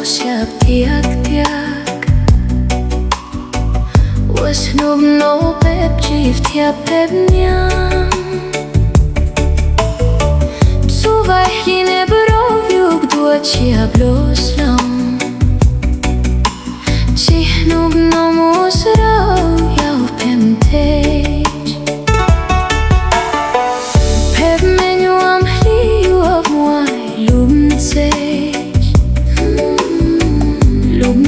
Siab tiak tiak was Hlub no pep Txiv Thiab pep Niam Suab line broviuk dua Siab los Lawm Hlub no musrau jau pep Ncaj pep me Nyuam Hlub muai Hlub Ncaj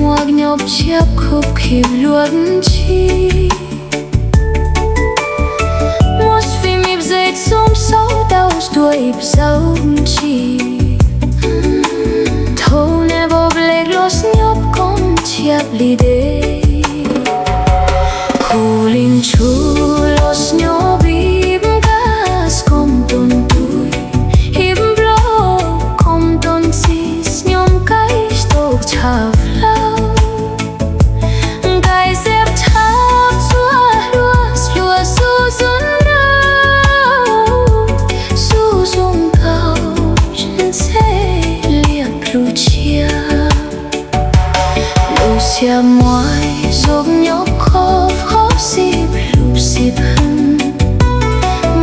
Puag nhộp Siab khúc khiếp luận chi một phim ịp dậy Tsoom sáu đau đuổi dấu chi Thov ne bob leg los nhộp con Siab li đê Hulin chu los nhộp ịp gas com ton Ntuj ịp blo com ton Ncees nhom cái stok Tswv Siab muai giúp nhóc khóc khóc Siab Hlub Siab hân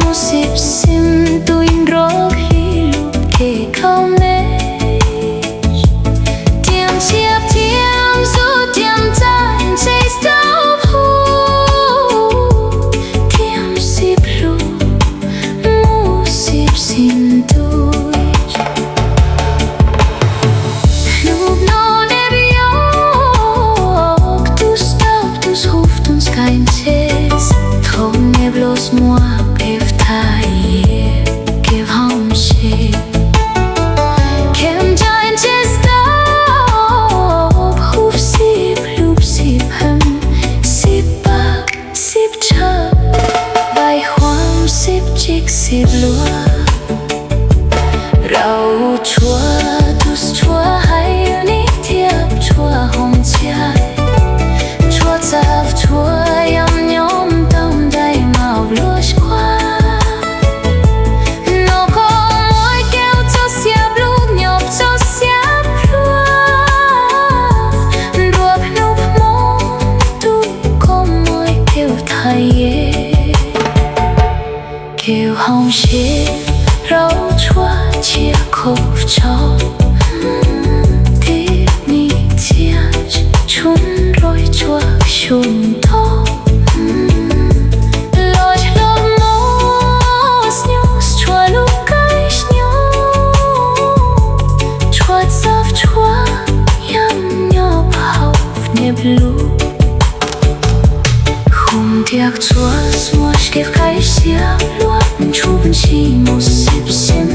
mu Siab sim Ntuj rok Hlub kê khao Meej Thiab Siab Thiab zu Thiab Ncaj Ncees Dawb Thiab Siab Hlub mu Siab sim Ntuj Ncees Thov ne blos mua pef Haiv give home shit Kem Ncaj Ncees Dawb huf Siab Hlub Siab hân Siab Siab Tswv vai Huam Siab chik Siab lua rau Txhua dus Txhua Haiv ni Thiab Txhua hom Ncaj Tswv Txhua yam nhom tâm đầy màu lúa qua nó có môi kêu cho Siab lúc nhộp cho Siab ruột Hlub mong Ntuj có môi kêu thầy kêu hồng shit rau Txhua chia khóc cho Thiab ni Thiab chun rồi Txhua chun Thov loj Hlub mos nhos Txhua lúc cái nhos Txhua Tswv Txhua yam nhộp hầu nếp Hlub khum thiak Txhua smush kef cái Siab luat chu bên chi một Siab sim